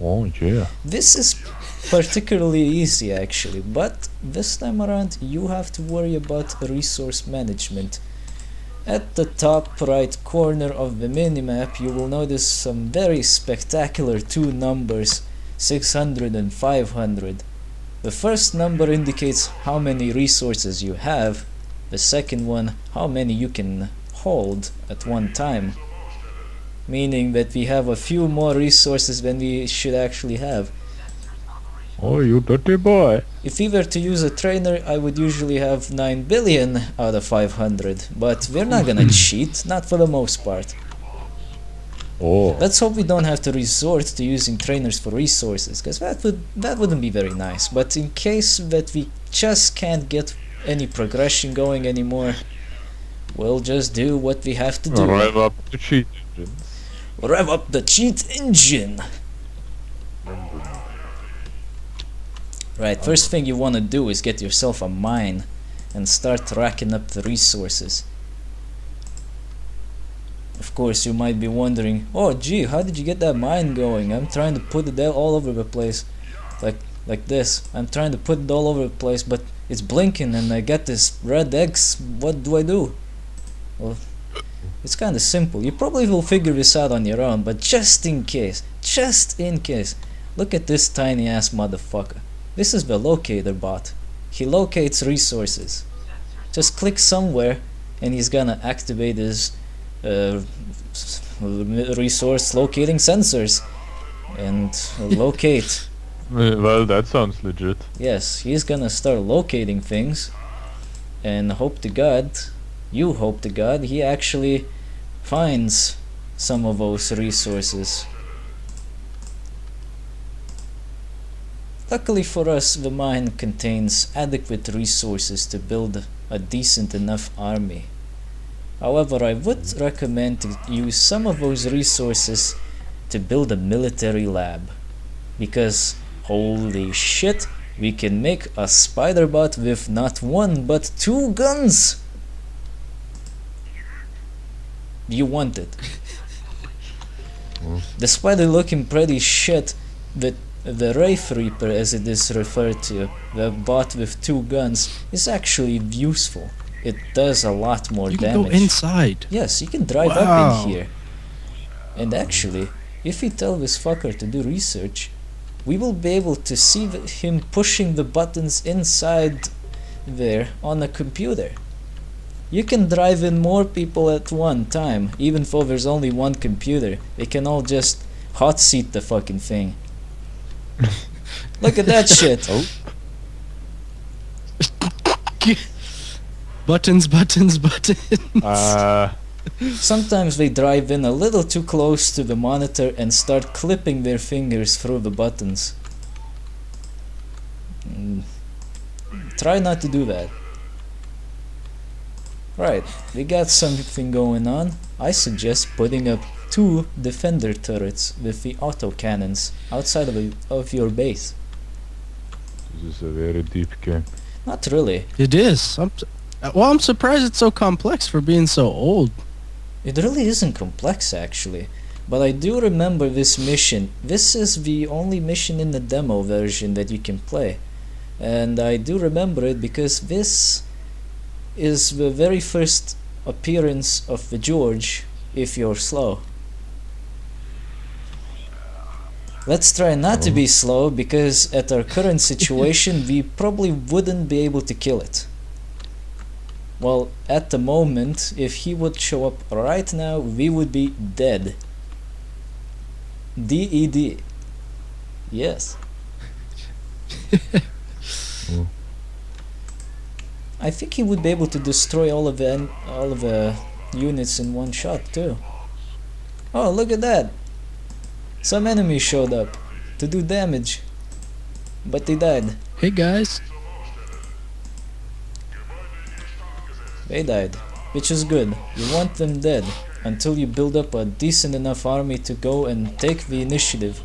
Oh yeah. This is particularly easy actually, but this time around you have to worry about resource management. At the top right corner of the minimap you will notice some very spectacular two numbers, 600 and 500. The first number indicates how many resources you have, the second one how many you can hold at one time, meaning that we have a few more resources than we should actually have. Oh, you dirty boy. If we were to use a trainer, I would usually have 9 billion out of 500, but we're not gonna cheat, not for the most part. Oh. Let's hope we don't have to resort to using trainers for resources, because that wouldn't be very nice. But in case that we just can't get any progression going anymore, we'll just do what we have to do. Rev up the cheat engines. Rev up the cheat engine! Right, first thing you want to do is get yourself a mine and start racking up the resources. Of course, you might be wondering, oh gee, how did you get that mine going? I'm trying to put it all over the place, like this. I'm trying to put it all over the place, but it's blinking and I get this red X. What do I do? Well, it's kind of simple. You probably will figure this out on your own, but just in case, look at this tiny ass motherfucker. This is the locator bot. He locates resources. Just click somewhere and he's gonna activate his resource locating sensors and locate. Well, that sounds legit. Yes, he's gonna start locating things and hope to God, he actually finds some of those resources. Luckily for us, the mine contains adequate resources to build a decent enough army. However, I would recommend to use some of those resources to build a military lab, because holy shit, we can make a spider bot with not one but 2 guns! You want it. The spider looking pretty shit, the Wraith Reaper, as it is referred to, the bot with 2 guns, is actually useful. It does a lot more You damage. can go inside. Yes, you can drive up Wow. in here. And actually, if we tell this fucker to do research, we will be able to see him pushing the buttons inside there on a computer. You can drive in more people at one time, even though there's only one computer. They can all just hot seat the fucking thing. Look at that shit! Oh. Buttons. Sometimes they drive in a little too close to the monitor and start clipping their fingers through the buttons. Try not to do that. Right, we got something going on. I suggest putting up 2 defender turrets with the autocannons outside of your base. This is a very deep game. Not really. It is. I'm surprised it's so complex for being so old. It really isn't complex actually. But I do remember this mission. This is the only mission in the demo version that you can play. And I do remember it because this is the very first appearance of the George if you're slow. Let's try not to be slow, because at our current situation we probably wouldn't be able to kill it. Well, at the moment, if he would show up right now, we would be dead. DED. Yes. I think he would be able to destroy all of the units in one shot too. Oh, look at that! Some enemies showed up to do damage, but they died. Hey guys. They died, which is good. You want them dead until you build up a decent enough army to go and take the initiative.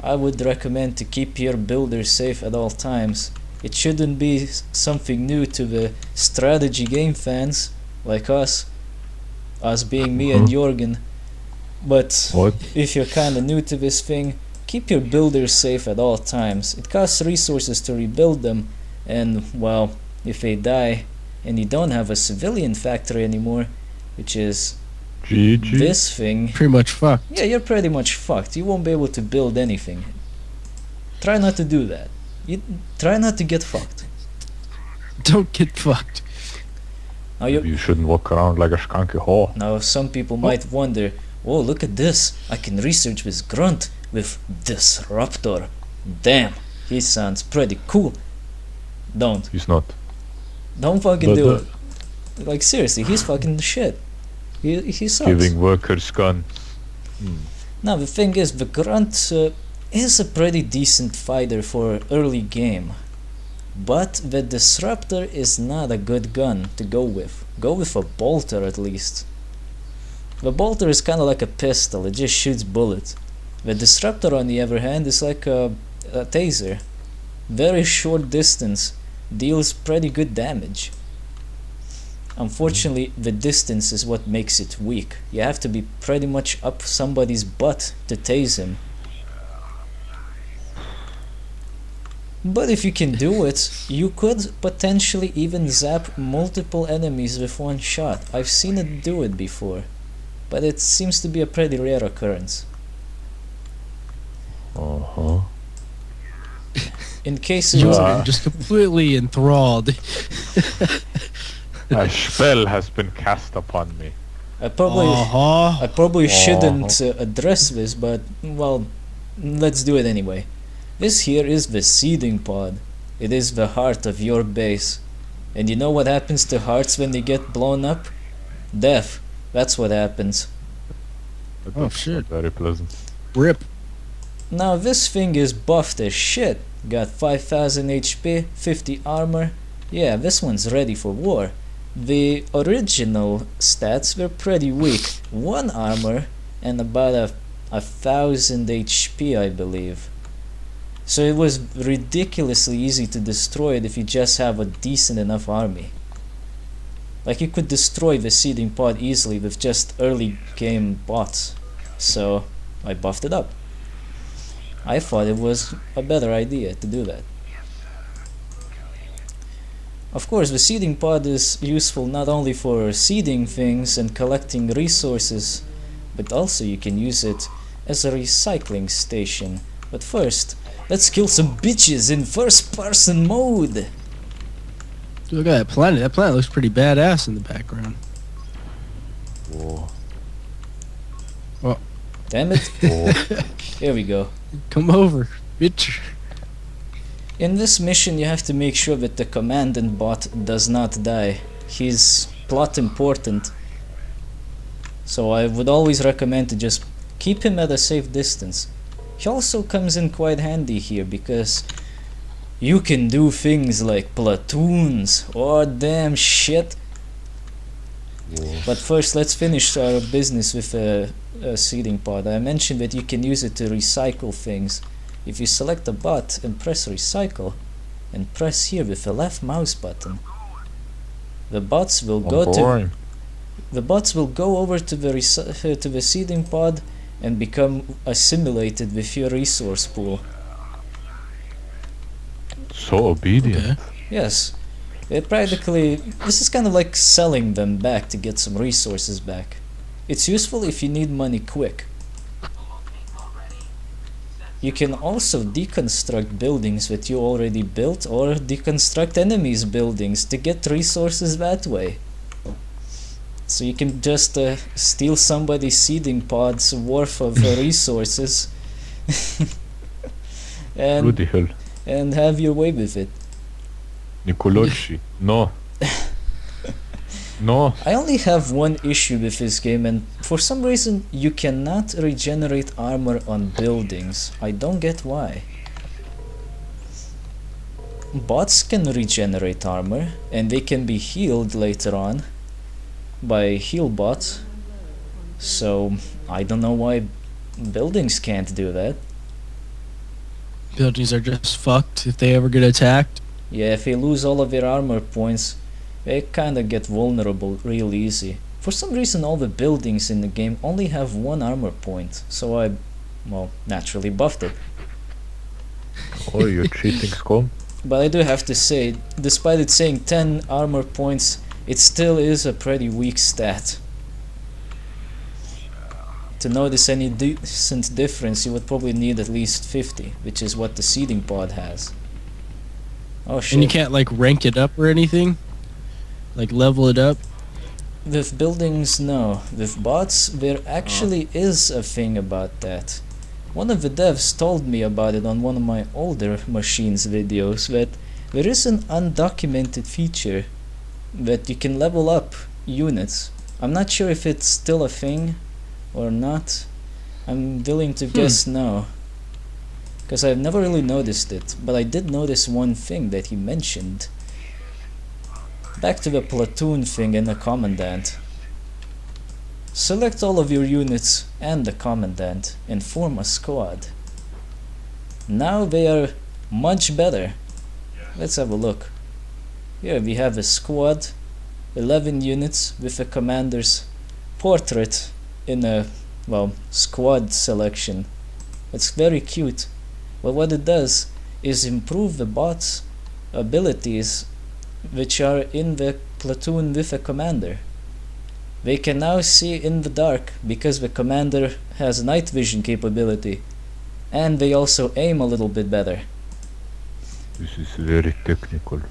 I would recommend to keep your builders safe at all times. It shouldn't be something new to the strategy game fans like us being me and Jorgen. But What? if you're kinda new to this thing, keep your builders safe at all times. It costs resources to rebuild them, and well, if they die and you don't have a civilian factory anymore, which is GG? this thing, Pretty much fucked. yeah, you're pretty much fucked. You won't be able to build anything. Try not to do that. You try not to get fucked. Don't get fucked. Now You shouldn't walk around like a skunky whore. Now some people might wonder, oh, look at this. I can research this grunt with Disruptor. Damn, he sounds pretty cool. Don't He's not. fucking But, do it. Like seriously, he's fucking the shit. He sucks. Giving workers guns. Now the thing is, the grunt is a pretty decent fighter for early game. But the Disruptor is not a good gun to go with. Go with a bolter at least. The bolter is kinda like a pistol, it just shoots bullets. The Disruptor on the other hand is like a taser. Very short distance, deals pretty good damage. Unfortunately, the distance is what makes it weak. You have to be pretty much up somebody's butt to tase him. But if you can do it, you could potentially even zap multiple enemies with one shot. I've seen it do it before, but it seems to be a pretty rare occurrence. Uh-huh. In case You it was, are just completely enthralled. A spell has been cast upon me. I probably Uh-huh. shouldn't address this, but well, let's do it anyway. This here is the seeding pod. It is the heart of your base. And you know what happens to hearts when they get blown up? Death. That's what happens. But Oh, that's shit. not very pleasant. Rip. Now this thing is buffed as shit. Got 5000 HP, 50 armor. Yeah, this one's ready for war. The original stats were pretty weak. 1 armor and about a 1000 HP, I believe. So it was ridiculously easy to destroy it if you just have a decent enough army. Like you could destroy the seeding pod easily with just early game bots. So I buffed it up. I thought it was a better idea to do that. Of course, the seeding pod is useful not only for seeding things and collecting resources, but also you can use it as a recycling station. But first, let's kill some bitches in first person mode! Look at that planet. That planet looks pretty badass in the background. Whoa. Damn it. Whoa. Here we go. Come over, bitch. In this mission you have to make sure that the commandant bot does not die. He's plot important. So I would always recommend to just keep him at a safe distance. He also comes in quite handy here because you can do things like platoons or damn shit. Whoa. But first let's finish our business with a seeding pod. I mentioned that you can use it to recycle things. If you select a bot and press recycle and press here with the left mouse button, the bots will go Boring. over to the seeding pod and become assimilated with your resource pool. So obedient. Okay. Yes, this is kind of like selling them back to get some resources back. It's useful if you need money quick. You can also deconstruct buildings that you already built or deconstruct enemies' buildings to get resources that way. So you can just steal somebody's seeding pod's worth of resources Bloody hell. and have your way with it. Nicoloci. No. No. I only have one issue with this game, and for some reason you cannot regenerate armor on buildings. I don't get why. Bots can regenerate armor, and they can be healed later on by heal bots. So I don't know why buildings can't do that. Buildings are just fucked if they ever get attacked. Yeah, if they lose all of their armor points, they kinda get vulnerable real easy. For some reason, all the buildings in the game only have 1 armor point, so I, well, naturally buffed it. Oh, you cheating scum. But I do have to say, despite it saying 10 armor points, it still is a pretty weak stat. To notice any decent difference, you would probably need at least 50, which is what the seeding pod has. Oh shit. And you can't like rank it up or anything? Like level it up? With buildings, no. With bots, there actually is a thing about that. One of the devs told me about it on one of my older machines videos, that there is an undocumented feature that you can level up units. I'm not sure if it's still a thing or not. I'm willing to guess no, because I've never really noticed it, but I did notice one thing that he mentioned. Back to the platoon thing and the commandant. Select all of your units and the commandant and form a squad. Now they are much better. Let's have a look. Here we have a squad, 11 units with a commander's portrait in a, well, squad selection. It's very cute. But what it does is improve the bot's abilities which are in the platoon with a commander. They can now see in the dark because the commander has night vision capability, and they also aim a little bit better. This is very technical.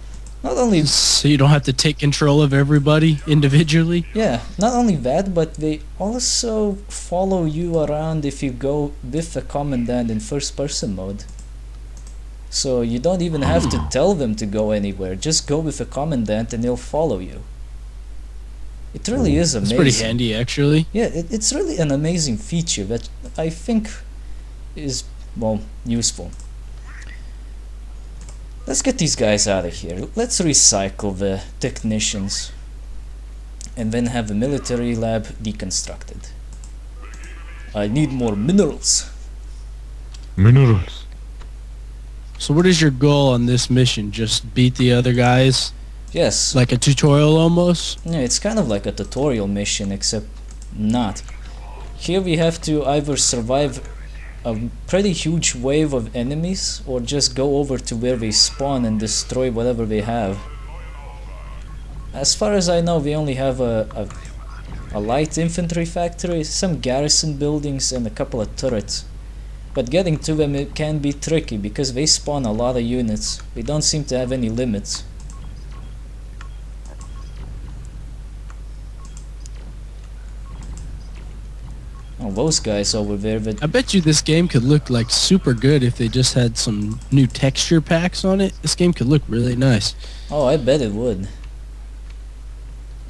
Not only So you don't have to take control of everybody individually? Yeah, not only that, but they also follow you around if you go with the commandant in first person mode. So you don't even have to tell them to go anywhere, just go with the commandant and they'll follow you. It really is It's amazing. pretty handy actually. Yeah, it's really an amazing feature that I think is, well, useful. Let's get these guys out of here. Let's recycle the technicians and then have the military lab deconstructed. I need more minerals. Minerals. So what is your goal on this mission? Just beat the other guys? Yes. Like a tutorial almost? Yeah, it's kind of like a tutorial mission, except not. Here we have to either survive a pretty huge wave of enemies or just go over to where they spawn and destroy whatever they have. As far as I know, we only have a light infantry factory, some garrison buildings and a couple of turrets. But getting to them it can be tricky because they spawn a lot of units. They don't seem to have any limits. Oh, those guys over there, but I bet you this game could look like super good if they just had some new texture packs on it. This game could look really nice. oh, I bet it would.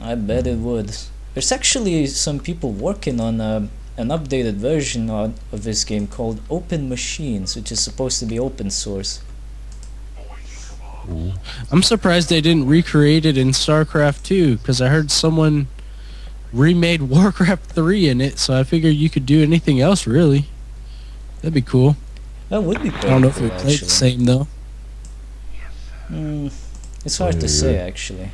I bet it would. There's actually some people working on an updated version of this game called Open Machines, which is supposed to be open source. Ooh. I'm surprised they didn't recreate it in StarCraft 2 because I heard someone remade Warcraft 3 in it, so I figured you could do anything else really. That'd be cool. That would be I pretty don't know if cool, we played the actually. same though. It's hard to Yeah, say, yeah. actually.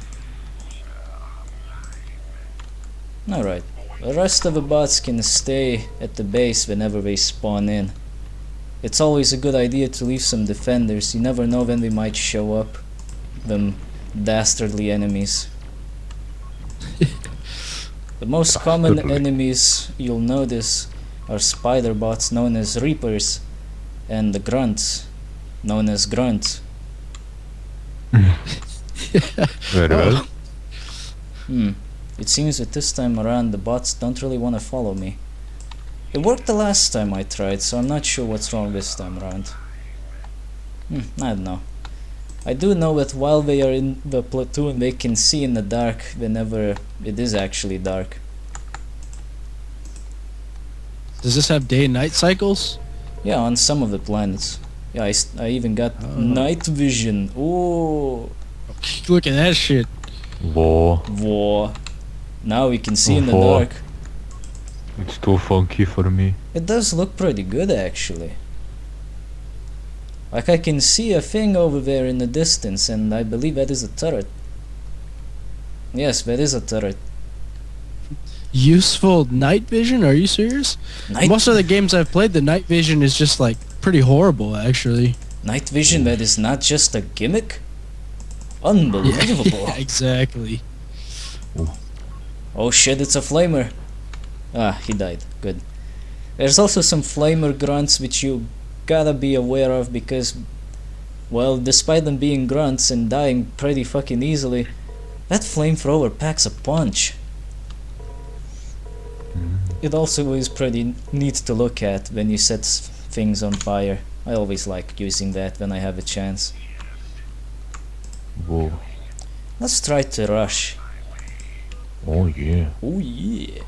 Alright. The rest of the bots can stay at the base whenever they spawn in. It's always a good idea to leave some defenders. You never know when they might show up. Them dastardly enemies. The most common Dastardly. enemies you'll notice are spider bots known as reapers and the grunts known as grunts. Very well. It seems that this time around the bots don't really want to follow me. It worked the last time I tried, so I'm not sure what's wrong this time around. I don't know. I do know that while they are in the platoon, they can see in the dark whenever it is actually dark. Does this have day and night cycles? Yeah, on some of the planets. Yeah, I even got night vision. Ooh, Look at that shit. Whoa. whoa. Now we can see in the Whoa. dark. It's too funky for me. It does look pretty good, actually. Like I can see a thing over there in the distance, and I believe that is a turret. Yes, that is a turret. useful night vision? Are you serious? Most of the games I've played, the night vision is just like pretty horrible, actually. Night vision that is not just a gimmick? Unbelievable. Yeah, exactly. Oh shit, it's a flamer. Ah, he died. Good. There's also some flamer grunts which you gotta be aware of because, well, despite them being grunts and dying pretty fucking easily, that flamethrower packs a punch. It also is pretty neat to look at when you set things on fire. I always like using that when I have a chance. Whoa. Let's try to rush. Oh yeah. Oh yeah.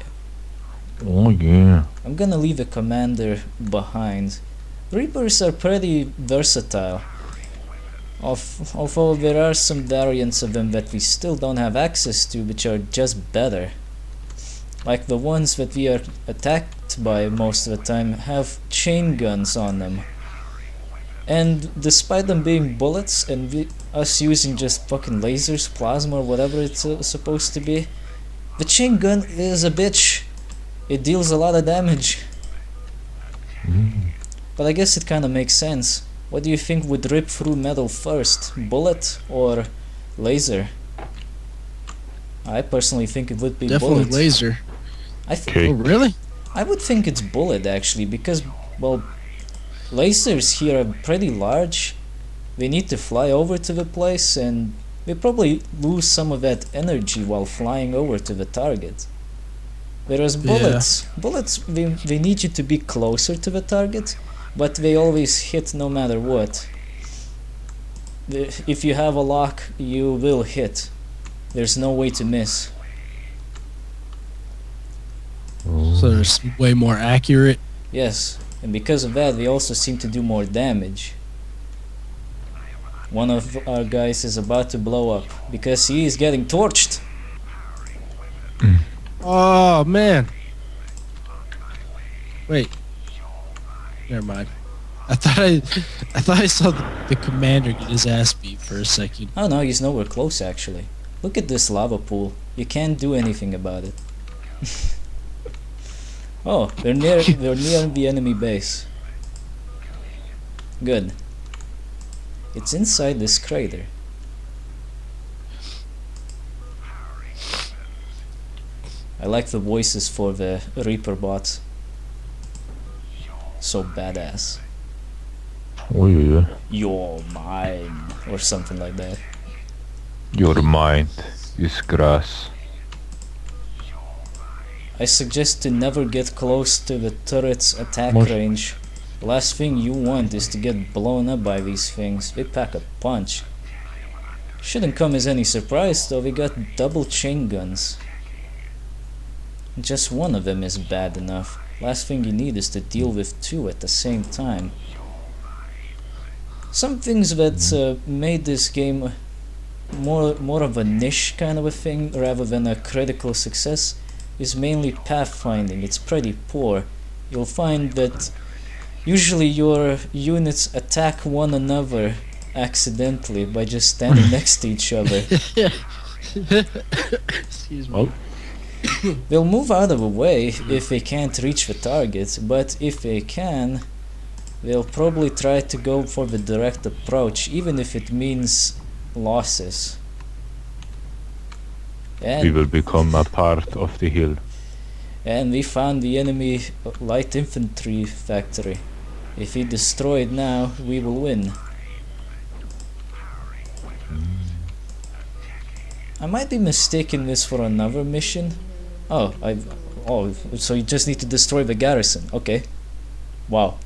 Oh yeah. I'm gonna leave a commander behind. Reapers are pretty versatile. Although there are some variants of them that we still don't have access to, which are just better. Like the ones that we are attacked by most of the time have chain guns on them. And despite them being bullets and us using just fucking lasers, plasma or whatever it's supposed to be, the chain gun is a bitch. It deals a lot of damage. But I guess it kinda makes sense. What do you think would rip through metal first? Bullet or laser? I personally think it would be Definitely bullet. laser. Okay. Oh, really? I would think it's bullet actually because, well, lasers here are pretty large. They need to fly over to the place and they probably lose some of that energy while flying over to the target. Whereas bullets, they need you to be closer to the target, but they always hit no matter what. If you have a lock, you will hit. There's no way to miss. So they're way more accurate. Yes, and because of that, they also seem to do more damage. One of our guys is about to blow up because he is getting torched. Oh man. Wait. Never mind. I thought I saw the commander get his ass beat for a second. Oh no, he's nowhere close actually. Look at this lava pool. You can't do anything about it. Oh, they're near the enemy base. Good. It's inside this crater. I like the voices for the Reaper bots. So badass. Oh yeah. You're mine, or something like that. Your mind is grass. I suggest to never get close to the turret's attack range. The last thing you want is to get blown up by these things. They pack a punch. Shouldn't come as any surprise though, we got double chain guns. Just one of them is bad enough. Last thing you need is to deal with two at the same time. Some things that made this game more of a niche kind of a thing rather than a critical success is mainly pathfinding. It's pretty poor. You'll find that usually your units attack one another accidentally by just standing next to each other. Excuse me. Oh. They'll move out of the way if they can't reach the target, but if they can, they'll probably try to go for the direct approach, even if it means losses. We will become a part of the hill. And we found the enemy light infantry factory. If we destroy it now, we will win. I might be mistaking this for another mission. Oh, so you just need to destroy the garrison. Okay. Wow.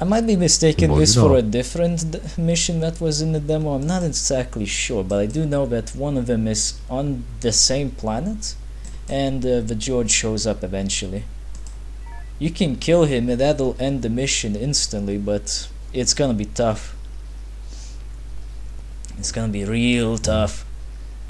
I might be mistaking Well, this you for know. a different mission that was in the demo. I'm not exactly sure, but I do know that one of them is on the same planet, and the George shows up eventually. You can kill him and that'll end the mission instantly, but it's gonna be tough. It's gonna be real tough.